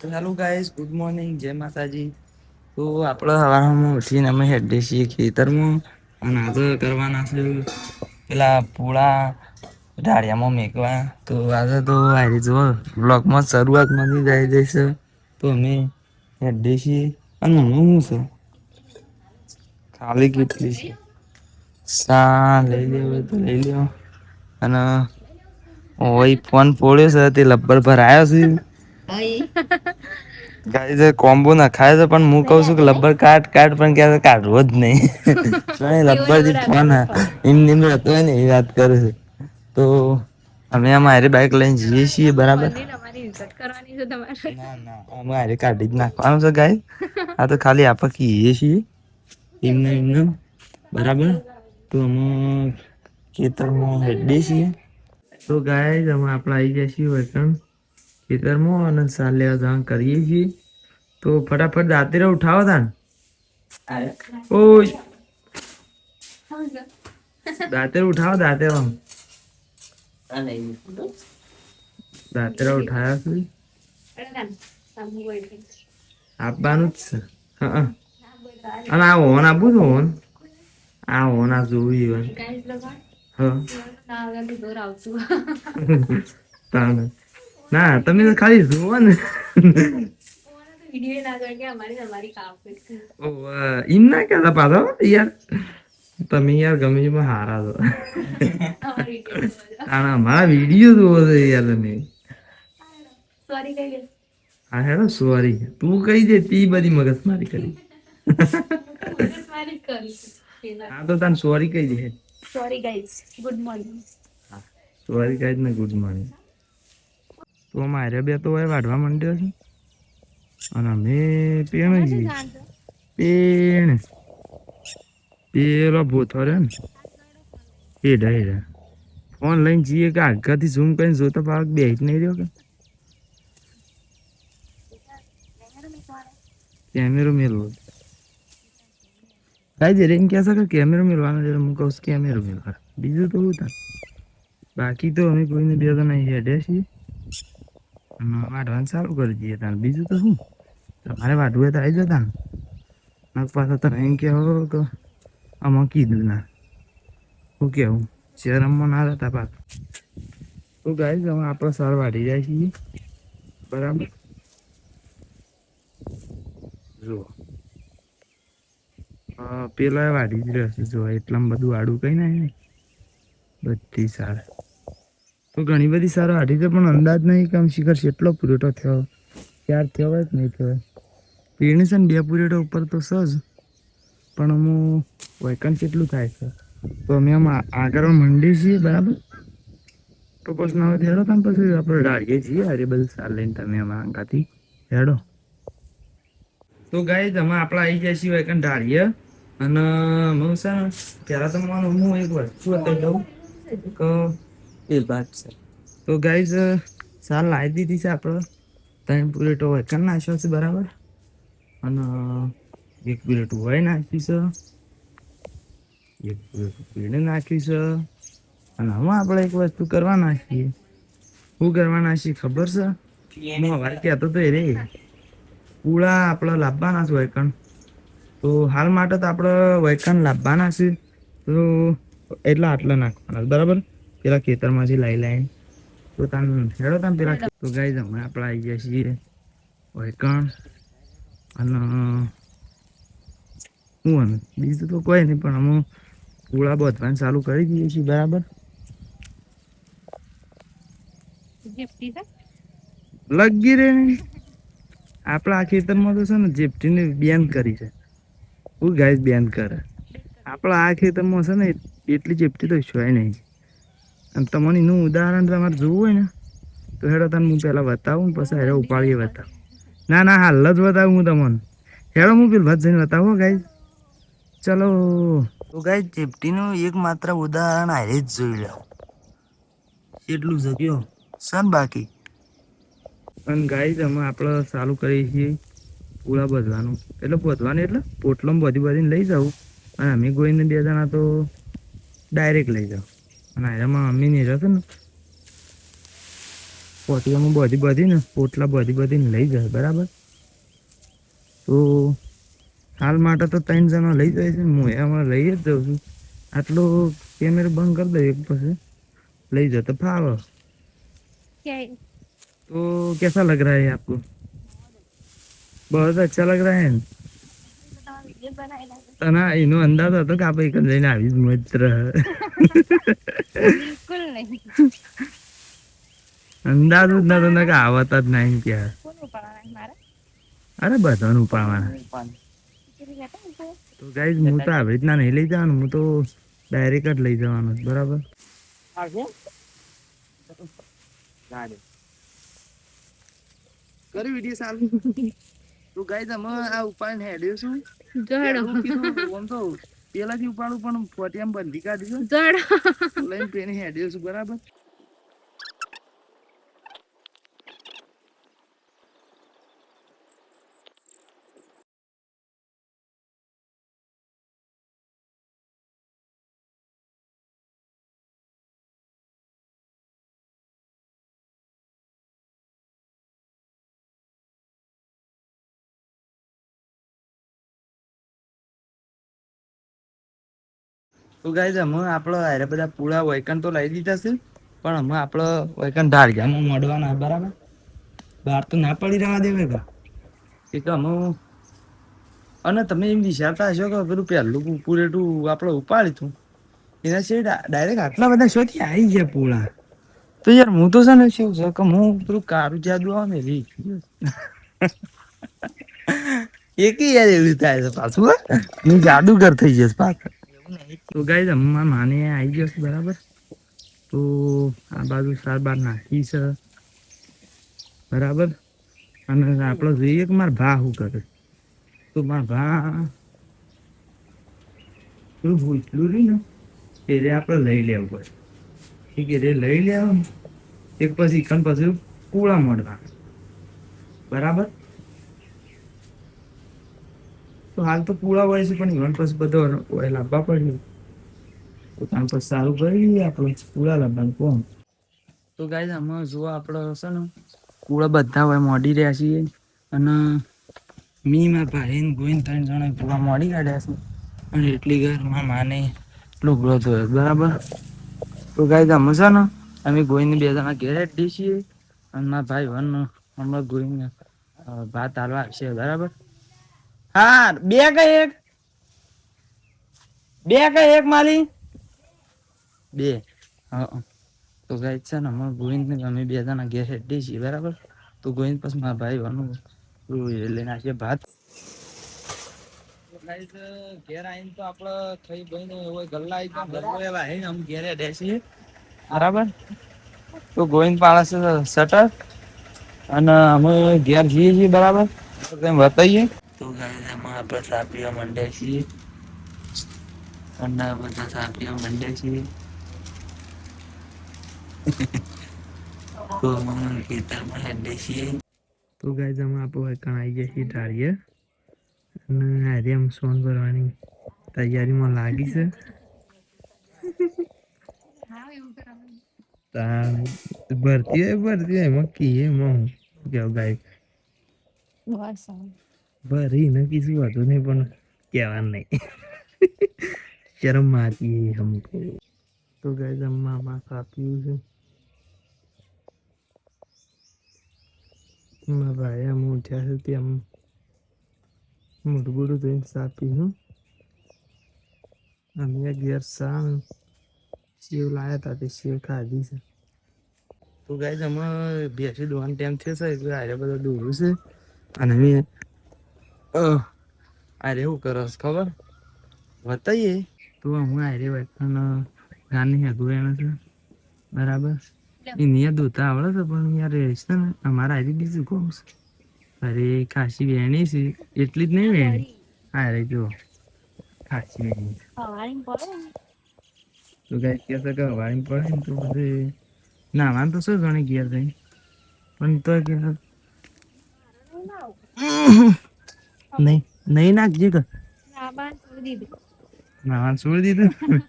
તો hello guys, good morning, જય માતાજી. તો આપણે હવારમાં ઉઠીને અમે હેડીએ છીએ ખેતરમાં અને આજે કરવાના છે પેલા પૂળા ઢાળિયામાં મેકવા. તો આજે તો આરી જો બ્લોગમાં શરૂઆતમાં જાય જઈશ તો અમે હેડીએ છીએ અને હું છે ખાલી કેટલી છે લઈ લેવ તો લઈ લ્યો અને ફોન ફોડ્યો છે તે લબ્બર પર આવ્યો છે. ગાઈસ કોમ્બો ના ખાય છે પણ હું કઉ છું કે લબ્બર કાટ પણ ક્યારે કાઢવો જ નહીં. લબ્બર થી ફોન હતો ને એ વાત કરે છે. તો અમે અમારી બાઈક લઈને જઈએ છીએ બરાબર. ના ના અમારે કાઢી જ નાખવાનું છે ગાઈસ. આ તો ખાલી આપા કીએ છીએ એમને બરાબર. તો અમે ખેતરમાં હેડીએ છીએ. તો ગાઈસ અમે આપણે આવી ગયા છીએ ખેતરમાં અને સાર લેવા જવાનું કરીએ છીએ. તો ફટાફટ દાંતરે ઉઠાવો તા ને ઓય દાંતરે ઉઠાવો દાંતરા ઉઠાયા છે આપવાનું જ છે. અને આ ઓન આપું છું ઓન આ જોવું ના તમે તો ખાલી જુઓ ને. એમ ના કેતા પાછો યાર તમે યાર ગમે હારા છો. અમારા વિડીયો જોવો છો યાર તમે. હા હેડો સોરી તું કઈ દે તી બધી મગજ મારી કરી. હા તો તને સોરી કઈ દે. Sorry guys, good morning. Sorry guys ને ગુડ મોર્નિંગ. તો મારે બે તો વાઢવા માંડ્યો છે અને અમે પેલો ભૂથો રહ્યો ને હેડા ફોન લઈને જઈએ કે આગળથી ઝૂમ કરીને જોતો પાક બે જ નહીં રહ્યો કે કેમેરો મેલવો કઈ એમ કે કે કેમેરો મેળવાનો હું કહું કેમેરો મેળવા બીજું તો શું થાય. બાકી તો અમે કોઈને બે તો નહીં હેડ્યા છીએ વાઢવાનું ચાલુ કરી દઈએ તાર બીજું તો શું તમારે વાઢવું તો આવી જતા ને પાછા તમે એમ કહેવો તો આમાં કીધું ના શું કેવું શરમમાં ના રહેતા પાક. તો ગાઈસ અમે આપણે સાર વાઢી જાય છીએ બરાબર. જુઓ પેલા વાઢી જ રહેશે જો એટલામાં બધું આડું કઈ ના બધી સાર તો ઘણી બધી સારો વાઢી છે પણ અંદાજ નહીં કે આમ શિખર એટલો પૂરેટો થયો ક્યાર થયો હોય જ નહીં થયો પીણી છે ને બે પૂરેટો ઉપર તો સજ પણ અમું વૈકન કેટલું થાય છે તો અમે આમ આગળ મંડી છીએ બરાબર. તો પછી હવે હેડો તમે પછી આપણે ડાળીએ છીએ અરે બધું સાર લઈને તમે અમારા અંગાથી હેડો. તો ગાઈસ અમે આપણે આવી ગયા છીએ વૈકન ઢાળીએ અને હું છે ને ત્યારે તો હું એક વસ્તુ કહી દઉં કે એ વાત છે. તો ગાઈસ સાર લાવી દીધી છે આપણે ત્રણ પ્લેટો વૈકન નાખ્યો છે બરાબર અને એક પ્લેટ હોય નાખી છે એક પ્લેટ પીને નાખી છે અને હવે આપણે એક વસ્તુ કરવાના છીએ. શું કરવાના છીએ ખબર છે હું હવારે કહેતો તો એ રે પૂળા આપણે લાવવાના છે વૈકણ. તો હાલ માટે તો આપણે વૈકણ લાવવાના છે તો એટલા આટલા નાખવાના બરાબર પેલા ખેતરમાંથી લઈ તો તમે હેડો તમે પેલા તો ગાઈસ અમે આપણે આવી ગયા છીએ વૈકણ અને હું બીજું તો કોઈ નહીં પણ અમે પૂળા બધવાનું ચાલુ કરી દઈએ છીએ બરાબર. લગી રે આપણા આ ખેતરમાં તો છે ને જેફટીને બેન કરી છે. હું ગાઈસ બેન કરે આપણા આ ખેતરમાં છે ને એટલી જેફટી તો છે નહીં અને તમને એનું ઉદાહરણ તમારે જોવું હોય ને તો હેડો તને હું પહેલાં બતાવું પછી હેડો ઉપાડીએ બતાવું. ના ના હાલ જ બતાવું હું તમને હેડો હું પેલું ભજ જઈને બતાવું ગાઈસ ચલો. તો ગાઈસ જેફટીનું એક માત્ર ઉદાહરણ આ જ જોઈ લો એટલું જગ્યો સન બાકી અને ગાઈસ અમે આપણે ચાલુ કરીએ છીએ પૂળા બધવાનું એટલે બધવાનું એટલે પોટલામાં બધી લઈ જાઉં અને અમે ગોઈને બે જણા તો ડાયરેક્ટ લઈ જાઓ અને એમાં અમ્મી નહીં રહેશે ને પોટિયામાં બધી ને પોટલા બધી લઈ જાય બરાબર. તો હાલ માટે તો 3 જણા લઈ જાય છે, હું એમાં લઈ જ જાઉં છું. આટલો કેમેરો બંધ કરી દો એક પછી લઈ जाओ तो फाव। क्या है? तो कैसा लग रहा है आपको? बहुत अच्छा लग रहा है। ये बनाएगा तना એનો અંદાજ હતો કે આપણે એક જ લઈને આવી જ મિત્ર बिल्कुल नहीं। અંદાજ જ નતો ને કે આવતા જ નહીં ક્યાં. कौन उपाड़ा है हमारा? અરે બધાનું ઉપાડવાના. किसी कहता है उनको? તો ગાઈઝ હું તો આવી રીતના નહીં લઈ જવાનું, હું તો ડાયરેક્ટ જ લઈ જવાનું બરાબર. કરી વિડિયો ચાલુ. તો ગાઈઝ અમે આ ઉપાડીને હેડ્યો છું. જડો આમ તો પેલાથી ઉપાડું પણ ફોટિયામાં બંધી કાઢી છે. જડો લઈને પેની હેડ્યો છું બરાબર. તો ગાઈઝ અમે આપણો આરે બધા પૂળા વૈકણ તો લઈ દીધા છે, પણ અમે આપણો વૈકણ ધારગામાં મોડવાના બરાબર. બહાર તો ના પડી રહેવા દેવે કે અમે. અને તમે એમ વિચારતા હશો કે પેલું પહેલું પૂરેટું આપણે ઉપાડી હતું એના છે ડાયરેક્ટ આટલા બધા શોથી આવી ગયા પૂળા. તો યાર હું તો છે ને શું છે કે હું પેલું કારું જાદુ આવે ને રી એક યાર એવું થાય છે પાછું હું જાદુગર થઈ જશે પાછળ. તો ગાઈઝ અમારા માને આવી ગયો છે બરાબર. તો આ બાજુ 4 બાર નાખી છે બરાબર. અને આપણે જોઈએ કે મારા ભા શું કરે. તો મારા ભા પેલું ભૂસલું રહ્યું ને એ આપણે લઈ લેવું પડે. ઠીક છે, લઈ લેવાનું એક પછી ઈકન પછી પૂળા મળવા બરાબર. તો હાલ તો પૂળા હોય છે પણ ઈવન પછી બધો લાવવા પડ્યું. તો ત્યાં પછી સારું કરી લઈએ આપણે પૂળા લાવવાનું કોણ. તો ગાઈઝ આમાં જુઓ આપણે છે ને પૂળા બધા હોય મોડી રહ્યા છીએ. અને મી મારા ભાઈને ગોઈને 3 જણા પૂળા મોડી કાઢ્યા છે. અને એટલી ઘર મારા માને લુગડો ધોયો બરાબર. તો ગાઈઝ અમે છે ને અમે ગોઈને 2 જણા ઘેર હેઠી છીએ. અને મારા ભાઈ વન હમણાં ગોઈને ભાત હાલવા આવશે બરાબર. હા 2 કે 1? 2 કે 1 માલી 2. હા તો ગાઈઝ છે ને અમે ગોઈને અમે 2 જણા ઘેર હેઠી છીએ બરાબર. તો ગોઈને પછી મારા ભાઈ વાનું લઈને આવશે ભાત. ઘેર આવીને તો આપડે થઈ ભાઈ ને ગલ્લા આવી આમ ઘેરે બેસીએ બરાબર. તો ગોવિંદ પાડે છે શટર અને અમે ઘેર જઈએ છીએ બરાબર. બતાવીએ તો આપણે ચા પીવા માંડ્યા છીએ અને બધા ચા પીવા માંડ્યા છીએ. તો ખેતરમાં હેડે છીએ. તો ગાઈઝ અમે આપણે કણ આવી ગયા છીએ ઢાળીએ અને આજે આમ સોન ભરવાની તૈયારીમાં લાગી છે. ભરતી હોય એમાં કીએ એમાં હું કેવું ગાય बस ભરી નક્કી શું હતું નહીં પણ કહેવાનું નહીં. શરમ આતી હૈ હમકો. તો ગાઈઝ આમાં કાપ્યું છે. મારા ભાઈ આમ ઉઠ્યા છે તેમ મોટું બોડું ધોઈને ચા પીધું. અમે ઘેર સેવ લાયા હતા તે સેવ ખાધી છે. તો ગાઈઝ અમે ભેંસી દોવાનો ટાઈમ થયો છે એટલે આરે બધા દોરું છે. અને મેં આરે શું કરસ ખબર બતાઈએ તો હું આરે વાટણ ગાની હગું છે બરાબર. એ નિયત દોતા આવડે છે પણ યાર છે ને અમારા આજે બીજું કોમ છે. અરે ખાસી વેણી છે એટલી જ નહીં વેણી. હા રે જો ખાસી વેણી છે. તો ગાઈઝ કહેતા કે વાળી પડે ને તો બધે નાવાનું તો શું ઘણી ઘેર જઈ પણ તો કે નહીં નહીં નાખજે કે નાવાનું છોડી દીધું.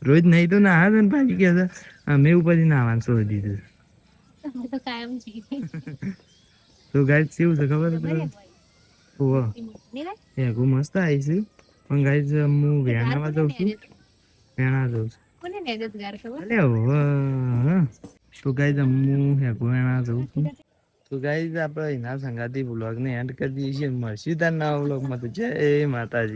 રોજ નહીં તો ના ને પાછી કે અમે ઉપર નાવાનું છોડી દીધું. હું તો કાયમ જી તો ગાઈસ કેવું છે ખબર છે બરાબર ઓહો ની રે હેગું મસ્ત આવી છે પણ ગાઈસ હું વેણામાં જાઉં છું વેણા જાઉં છું કોને ને દત ગાર ખબર અલે ઓહો તો ગાઈસ હું હેગું વેણા જાઉં છું તો ગાઈસ આપણે એના સંગાતી વ્લોગને એન્ડ કરી દઈએ છીએ મળશું તાર નવા વ્લોગમાં તો જય માતાજી